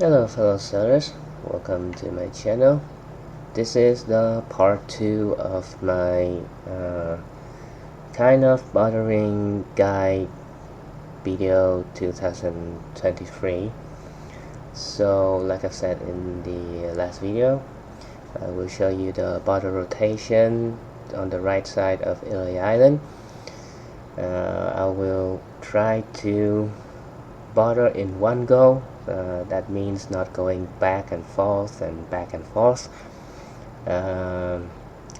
Hello fellow sellers, welcome to my channel. This is the part 2 of my kind of bartering guide video 2023. So like I said in the last video, I will show you the barter rotation on the right side of Ely Island. I will try to barter in one go. That means not going back and forth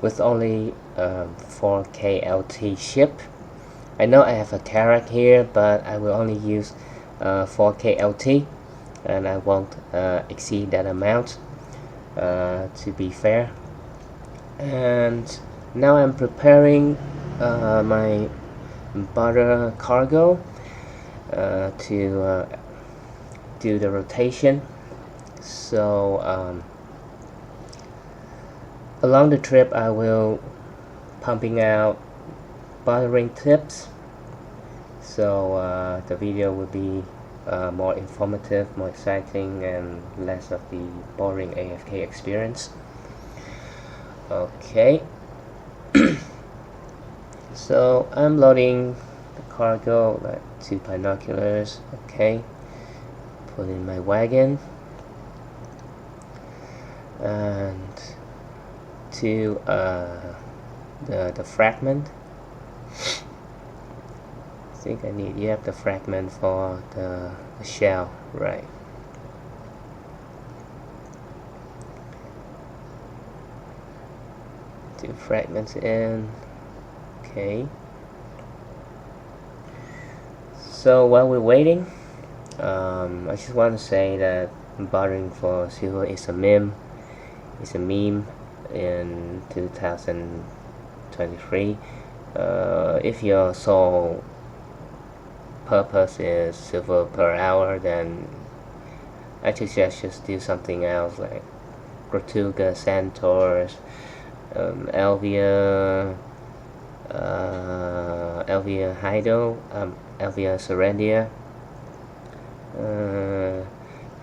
with only 4K LT ship. I know I have a carat here, but I will only use 4K LT, and I won't exceed that amount to be fair. And now I'm preparing my barter cargo to do the rotation. So along the trip I will pumping out bartering tips, so the video will be more informative, more exciting, and less of the boring AFK experience. Okay. So I'm loading the cargo, like 2 binoculars. Okay, put in my wagon and to the fragment. I think I need the fragment for the shell, right? Two fragments in. Okay. So while we're waiting, I just want to say that bartering for silver is a meme. It's a meme in 2023. If your sole purpose is silver per hour, then I suggest just do something else like Tortuga, Centaurs, Elvia Hydo, Elvia Serendia,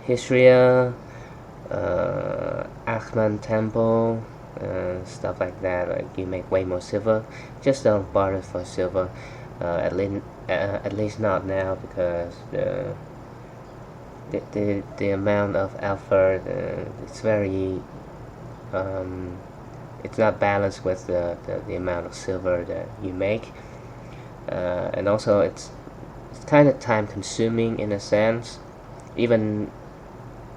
Histria, Achman Temple, stuff like that. Like, you make way more silver. Just don't barter for silver, at least not now, because the amount of alpha, it's very it's not balanced with the amount of silver that you make, and also it's kind of time consuming in a sense, even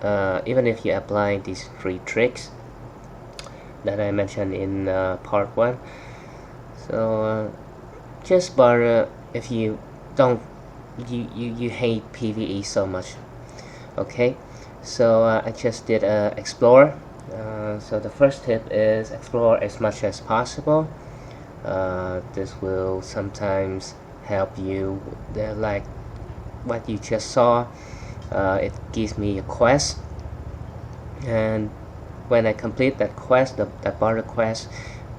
if you apply these 3 tricks that I mentioned in part 1. So just barter if you don't you hate PvE so much. Okay, so I just did explore. So the first tip is explore as much as possible. This will sometimes help you, like what you just saw. It gives me a quest, and when I complete that quest, that barter quest,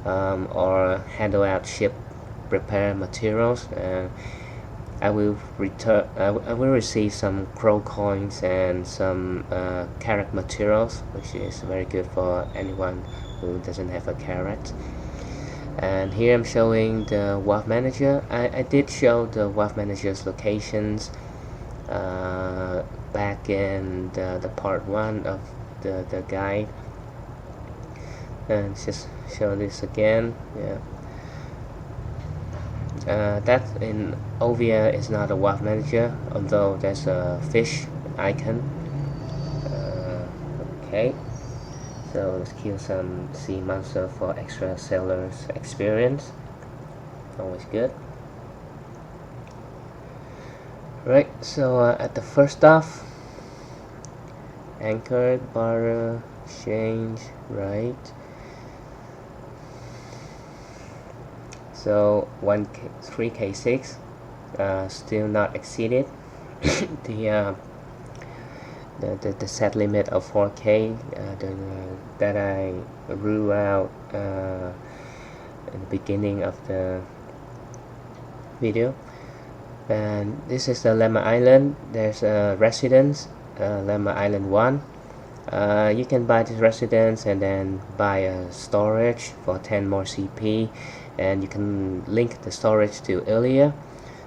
or handle out ship repair materials, I will receive some crow coins and some carrot materials, which is very good for anyone who doesn't have a carrot. And here I'm showing the wharf manager. I did show the wharf manager's locations back in the part 1 of the guide, and just show this again. That in Ovia is not a wharf manager, although there's a fish icon. Okay, so let's kill some sea monster for extra seller's experience. Always good. Right, so at the first off, anchored, barter, exchange, right? So 3K6 still not exceeded the set limit of 4K that I ruled out in the beginning of the video. And this is the Lemma Island. There's a residence Lemma Island 1. You can buy this residence and then buy a storage for 10 more CP, and you can link the storage to Ilia.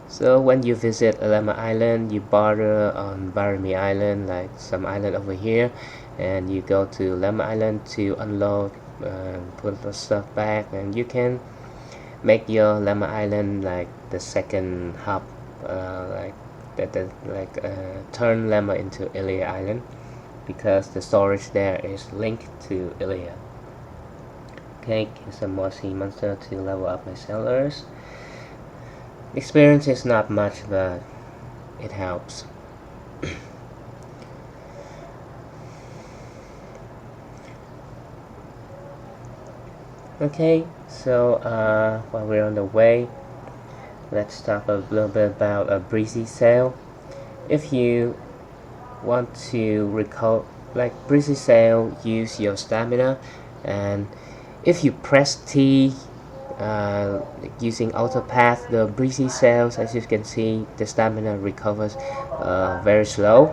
So when you visit Lemma Island, you barter on Bartering Island, like some island over here, and you go to Lemma Island to unload, put the stuff back, and you can make your Lemma Island like the second hub, turn Lemma into Ilia Island, because the storage there is linked to Ilia. Okay, kill some more sea monster to level up my sellers. Experience is not much, but it helps. Okay, so while we're on the way, let's talk a little bit about a breezy sail. If you want to recover, like breezy sail, use your stamina, and if you press T using auto path, the breezy sails, as you can see, the stamina recovers very slow.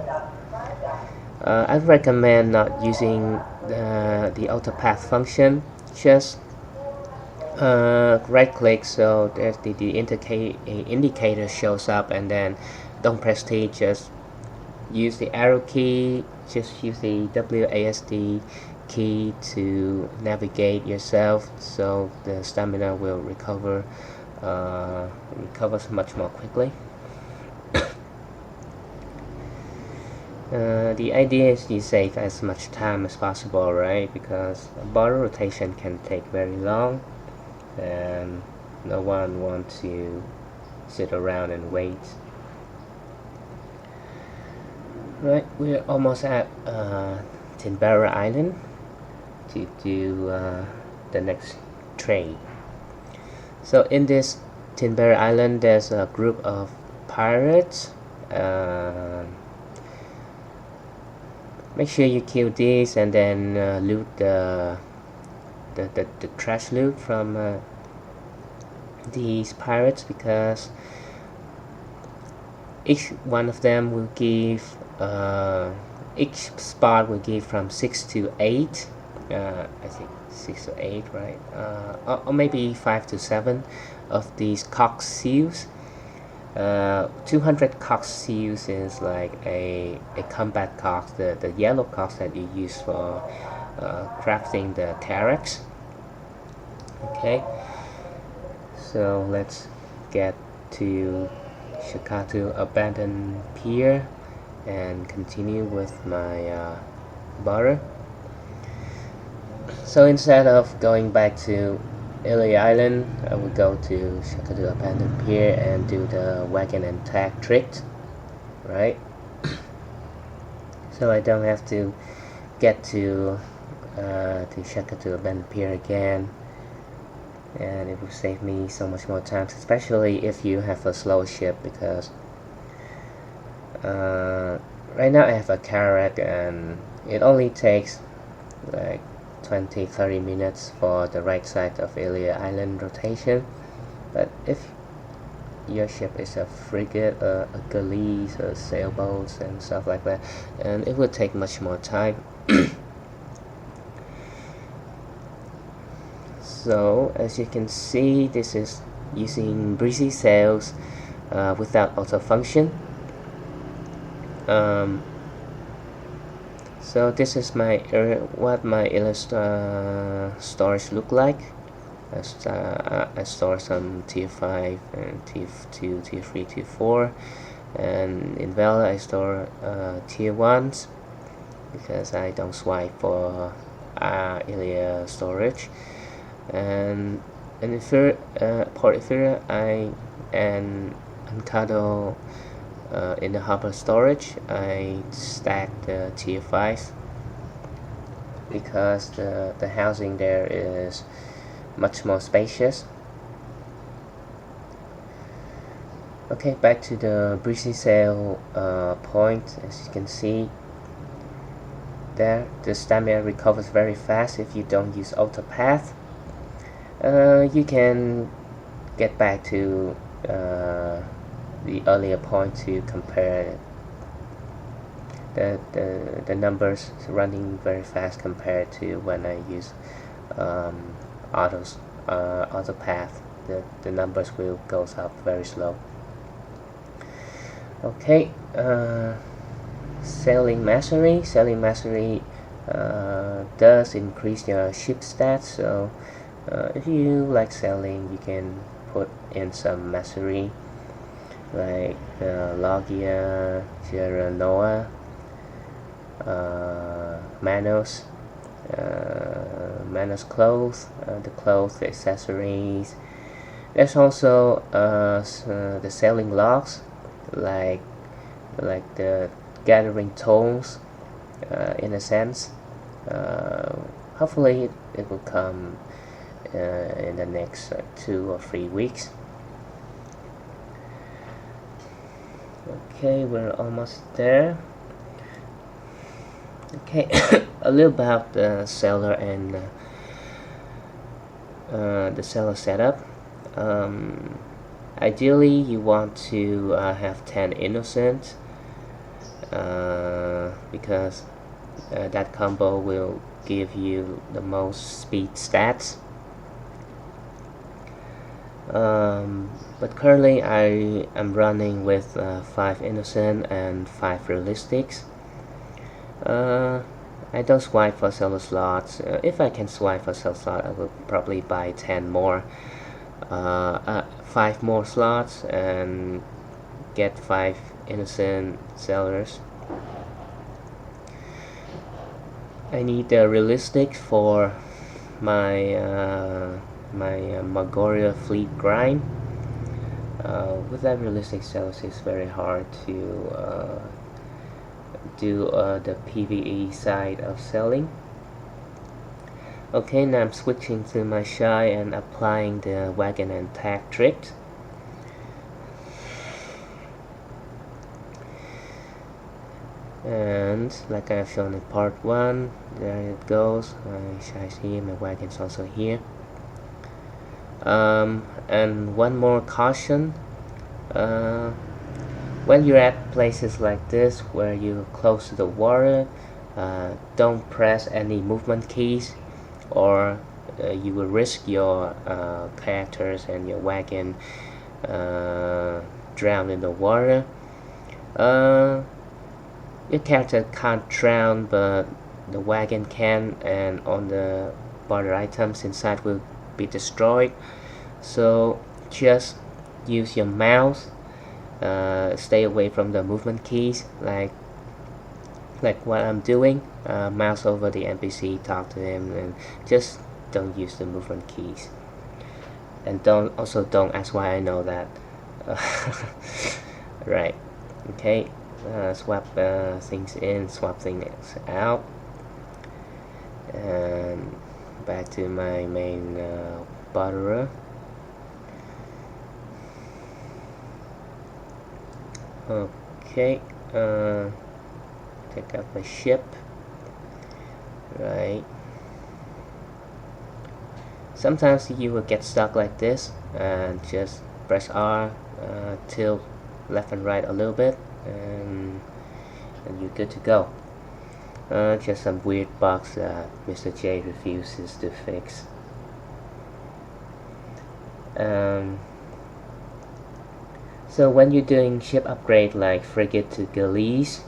I'd recommend not using the auto path function. Just right click so that the indicator shows up, and then don't press T, just use the arrow key, just use the WASD key to navigate yourself, so the stamina will recovers much more quickly. The idea is you save as much time as possible, right? Because a barter rotation can take very long, and no one wants to sit around and wait. Right, we're almost at Tinbarra Island to do the next trade. So in this Tinbarra Island, there's a group of pirates. Make sure you kill these and then loot the trash loot from these pirates, because each one of them will give each spot will give from 6 to 8, I think 6 to 8, right? Or maybe 5 to 7 of these cox seals. 200 cox seals is like a combat cox, the yellow cox that you use for crafting the carrack. Okay, so let's get to Shakatu Abandoned Pier and continue with my barter. So instead of going back to Ilia Island, I will go to Shakatu Abandoned Pier and do the wagon and tag trick, right? So I don't have to get to Shakatu Abandoned Pier again, and it will save me so much more time, especially if you have a slow ship, because right now I have a carrack and it only takes like 20-30 minutes for the right side of Ilia Island rotation. But if your ship is a frigate, a galleys, or sailboats and stuff like that, and it would take much more time. So as you can see, this is using breezy sails without auto function. So this is my what my storage look like. I store some tier 5 and tier 2, tier 3, tier 4, and in Vela I store tier 1s because I don't swipe for Ilia storage. And in Port Ephira, and Ancado in the harbor storage, I stack the tier 5s because the housing there is much more spacious. Okay, back to the breezy sail point. As you can see there, the stamina recovers very fast if you don't use auto path. You can get back to the earlier point to compare the numbers running very fast compared to when I use auto path. The numbers will goes up very slow. Okay, selling mastery. Selling mastery does increase your ship stats, so if you like selling, you can put in some mastery like Logia, Noah, Manos, Manos clothes, the accessories. There's also the selling logs, like the gathering tools, in a sense. Hopefully it will come in the next 2 or 3 weeks. Okay, we're almost there. Okay, a little about the seller and the seller setup. Ideally, you want to have 10 innocent, because that combo will give you the most speed stats. But currently I am running with 5 innocent and 5 realistics. I don't swipe for seller slots. If I can swipe for seller slot, I will probably buy 10 more, 5 more slots and get 5 innocent sellers. I need the realistic for my Magoria fleet grind. With that realistic sales, it's very hard to do the PvE side of selling. Okay, now I'm switching to my shy and applying the wagon and tag trick. And like I've shown in part 1, there it goes. My shy's here, my wagon's also here. And one more caution, when you're at places like this where you're close to the water, don't press any movement keys, or you will risk your characters and your wagon drown in the water. Your character can't drown, but the wagon can, and on the border items inside will be destroyed. So just use your mouse, stay away from the movement keys, like what I'm doing. Mouse over the NPC, talk to him, and just don't use the movement keys. And don't ask why I know that. Right. Okay. Swap things in, swap things out, and back to my main barterer. Okay, take out my ship. Right. Sometimes you will get stuck like this, and just press R, tilt left and right a little bit, and you're good to go. Just some weird bugs that Mr. J refuses to fix. So when you're doing ship upgrade like frigate to galleys,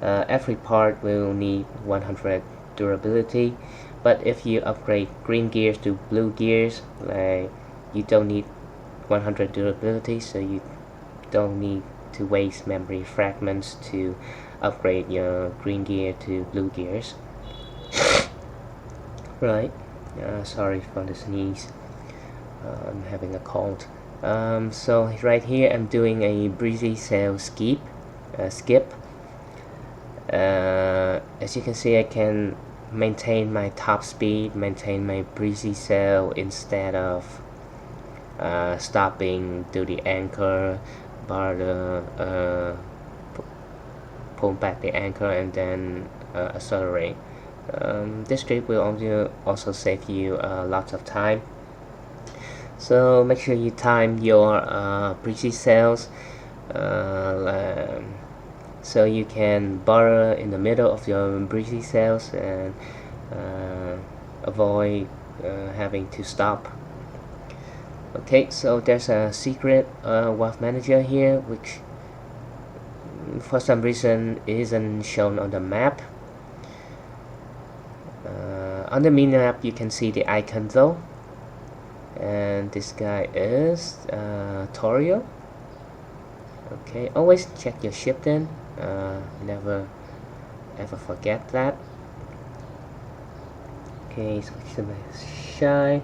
every part will need 100 durability, but if you upgrade green gears to blue gears, like, you don't need 100 durability, so you don't need to waste memory fragments to upgrade your green gear to blue gears. Right. Sorry for the sneeze. I'm having a cold. So right here I'm doing a breezy sail skip. As you can see, I can maintain my top speed, maintain my breezy sail instead of stopping to the anchor, pull back the anchor and then accelerate. This trick will also save you lots of time. So make sure you time your breezy sails so you can barter in the middle of your breezy cells and avoid having to stop. Okay, so there's a secret wealth manager here, which for some reason isn't shown on the map. On the mini-map you can see the icon though, and this guy is Torio. Okay, always check your ship then, never ever forget that. Okay, switch to my shy.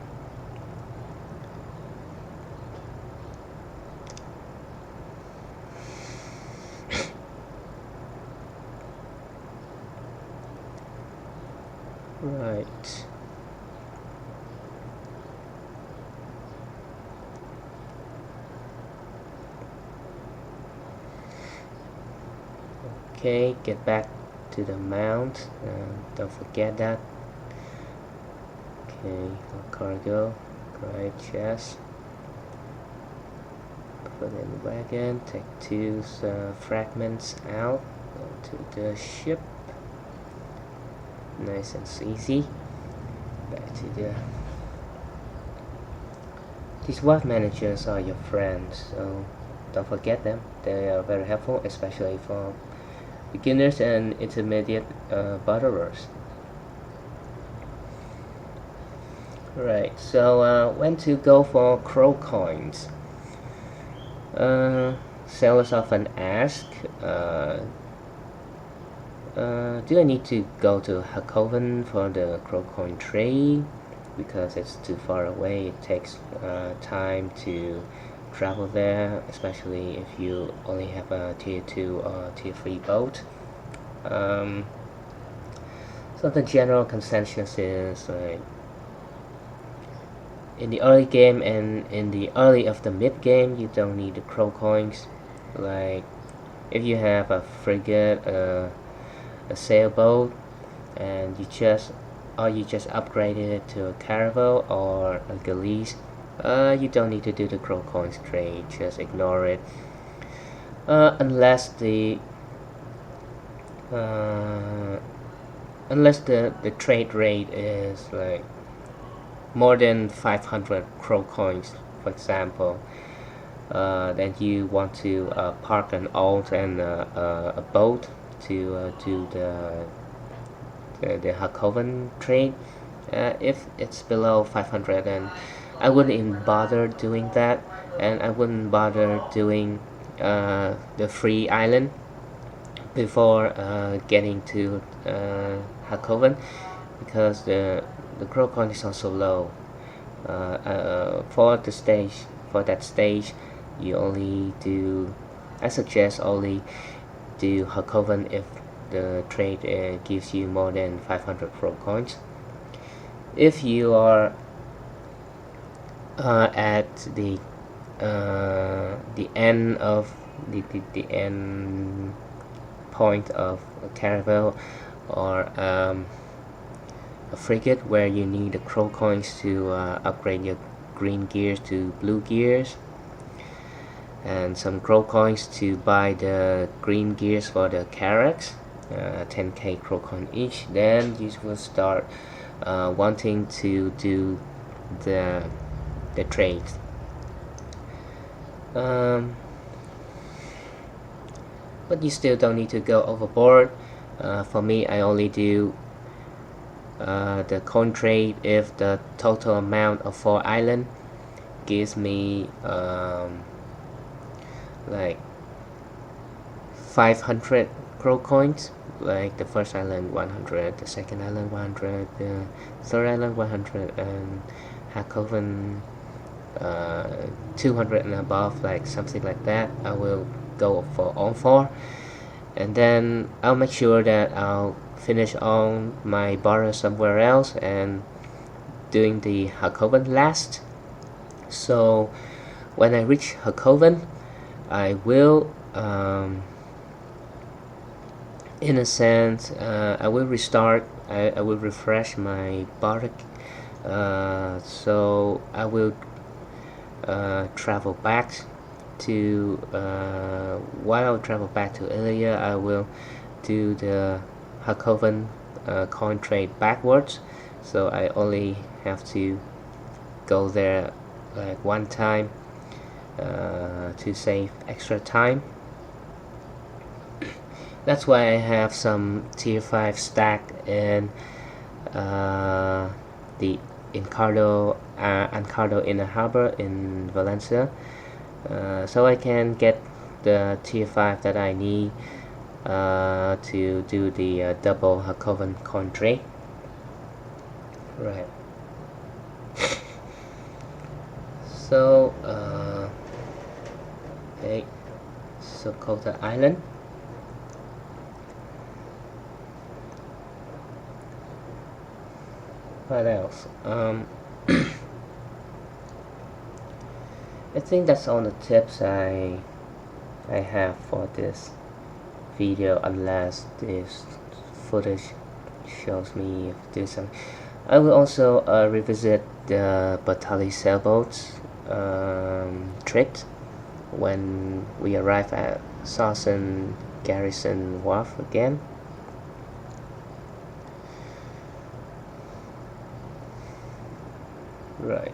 Right. Okay, get back to the mount. Don't forget that. Okay, cargo, right chest. Put in the wagon. Take two fragments out to the ship. Nice and easy. Back to the. These wealth managers are your friends, so don't forget them. They are very helpful, especially for beginners and intermediate barterers. Right, so when to go for crow coins? Sellers often ask, do I need to go to Hakoven for the crow coin trade? Because it's too far away, it takes time to travel there, especially if you only have a tier 2 or tier 3 boat. So the general consensus is like in the early game and in the early of the mid game you don't need the crow coins. Like if you have a frigate, a sailboat, and you just upgraded it to a caravel or a galease, you don't need to do the crow coins trade, just ignore it. Unless the trade rate is like more than 500 crow coins, for example, then you want to park an alt and a boat to do the Hakoven trade. If it's below 500, then I wouldn't even bother doing that, and I wouldn't bother doing the free island before getting to Hakoven, because the crow coin is also low. For that stage, you only do. I suggest only do Hakoven if the trade gives you more than 500 crow coins. If you are at the end of the end point of a caravel or a frigate where you need the crow coins to upgrade your green gears to blue gears, and some crow coins to buy the green gears for the carracks, 10k crow coin each, then you will start wanting to do the trades. But you still don't need to go overboard. For me, I only do the coin trade if the total amount of 4 island gives me like 500 crow coins. Like the first island 100, the second island 100, the third island 100, and Hakoven 200 and above, like something like that. I will go for all 4, and then I'll make sure that I'll finish on my barter somewhere else and doing the Hakoven last. So when I reach Hakoven, I will in a sense I will restart, I will refresh my barter, so I will travel back to while I travel back to Ilya, I will do the Hakoven coin trade backwards, so I only have to go there like one time to save extra time. That's why I have some tier 5 stack in the Ancado Inner Harbor in Valencia, so I can get the tier 5 that I need to do the double Hakoven coin trade. Right. So okay, Socotra Island. What else? I think that's all the tips I have for this video, unless this footage shows me if there's some. I will also revisit the Bartering sailboats trick when we arrive at Sarsen Garrison Wharf again. Right.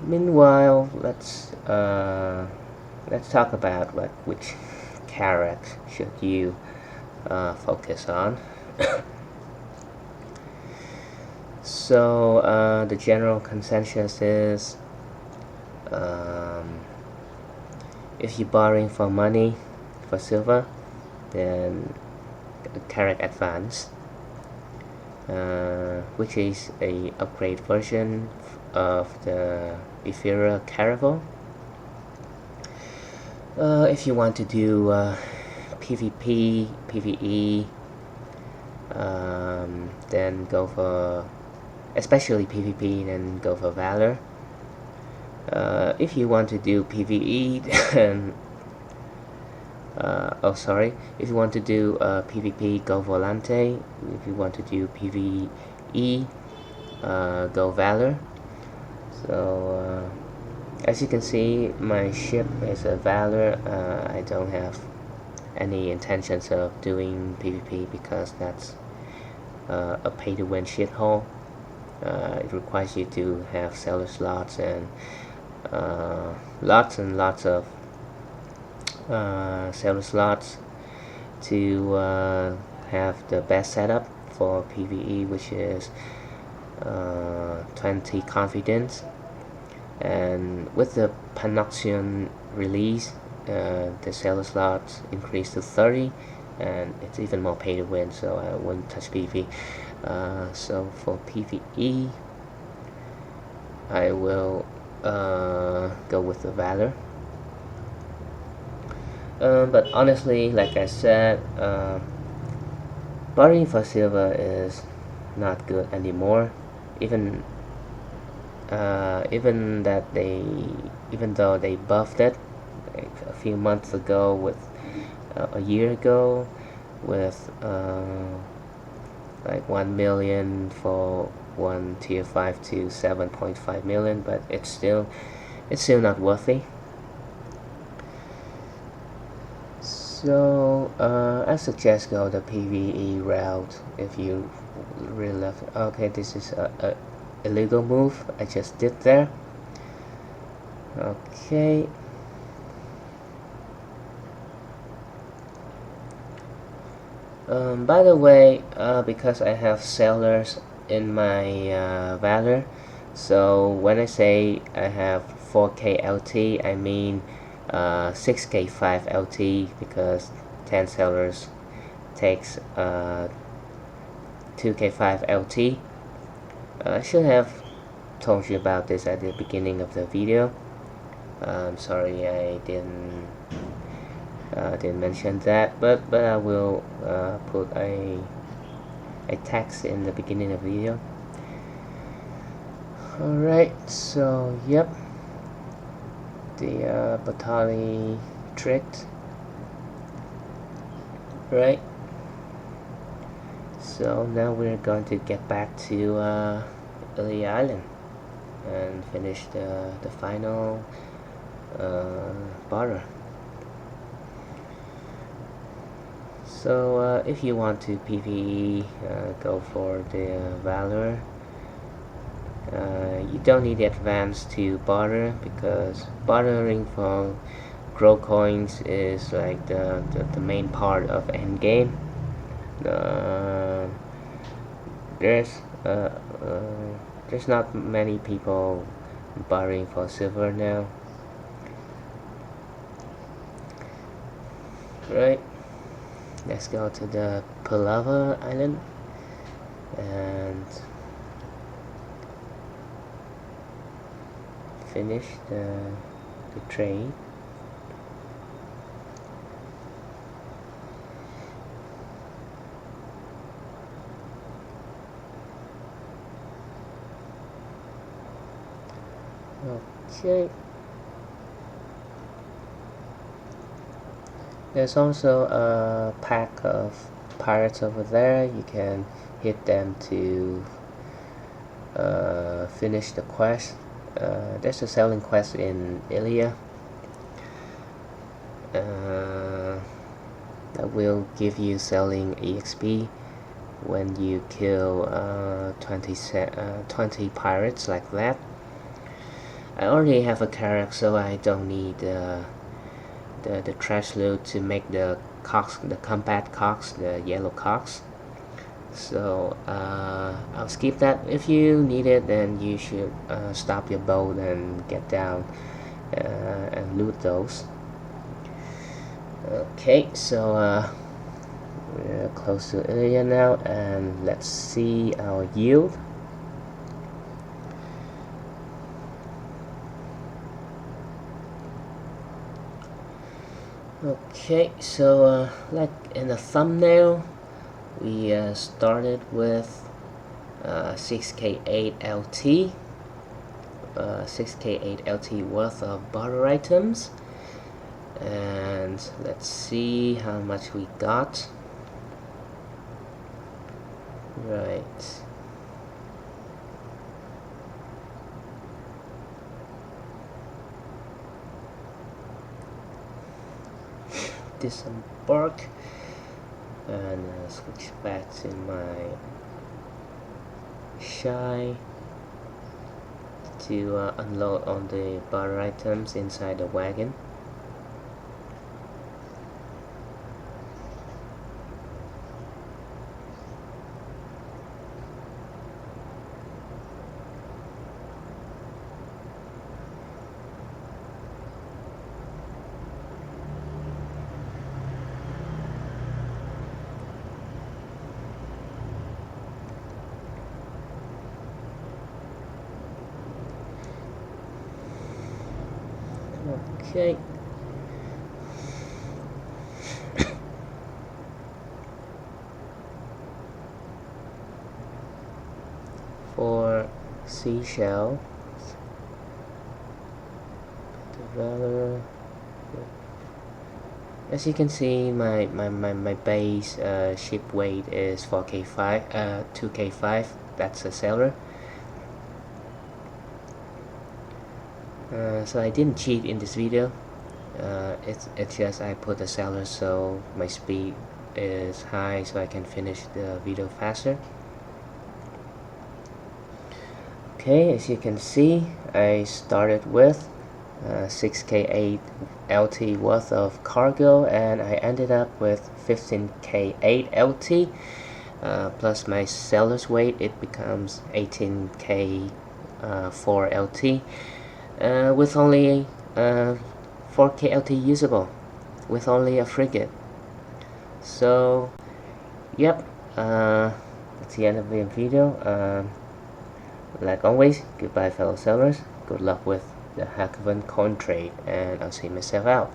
Meanwhile, let's talk about like which character should you focus on. So the general consensus is, if you're borrowing for money, for silver, then Carrack Advance, which is a upgrade version of the Ethereal Caravel. If you want to do PvP, PvE, then go for, especially PvP, then go for Valor. If you want to do PvE, then if you want to do PvP, go Volante. If you want to do PvE, go Valor. So as you can see, my ship is a Valor. I don't have any intentions of doing PvP because that's a pay-to-win shithole. It requires you to have seller slots and lots of seller slots to have the best setup for PvE, which is 20 confidence. And with the Panoxian release, the seller slots increase to 30, and it's even more pay to win, so I wouldn't touch PvE. So for PvE, I will go with the Valor. But honestly, like I said, borrowing for silver is not good anymore. Even though they buffed it like a few months ago, with a year ago, with like 1 million for one tier 5 to 7.5 million, but it's still not worthy. So I suggest go the PvE route if you really love it. Okay, this is a illegal move I just did there. Okay. By the way, because I have sailors in my Valor, so when I say I have 4k LT, I mean 6k 5 LT, because 10 sailors takes 2k 5 LT. I should have told you about this at the beginning of the video. I'm sorry I didn't mention that, but I will put a text in the beginning of the video. Alright, so yep, the Bartering tricked, right? So now we're going to get back to Ilya Island and finish the final barter. So if you want to PvE, go for the Valor. You don't need advanced to barter, because bartering for grow coins is like the main part of endgame. There's not many people bartering for silver now. Right, let's go to the Palava Island and finish the trade. Okay. There's also a pack of pirates over there. You can hit them to finish the quest. There's a selling quest in Ilia that will give you selling EXP when you kill 20 pirates like that. I already have a character, so I don't need the trash loot to make the cocks, the combat cocks, the yellow cocks. So I'll skip that. If you need it, then you should stop your boat and get down and loot those. Okay, so we're close to area now, and let's see our yield. Okay, so like in the thumbnail, we started with 6k8 LT, 6k8 LT worth of barter items, and let's see how much we got. Right. Disembark and switch back to my shy to unload on the barter items inside the wagon. Okay. For seashell, developer. As you can see, my base ship weight is 4k5, 2k5. That's a sailor. So I didn't cheat in this video. It's just I put a sailor so my speed is high, so I can finish the video faster. Okay, as you can see, I started with 6k8 LT worth of cargo, and I ended up with 15k8 LT plus my sailor's weight. It becomes 18k 4 LT with only 4k LT usable, with only a frigate. So yep, that's the end of the video. Like always, goodbye fellow sailors, good luck with the Hackhaven coin trade, and I'll see myself out.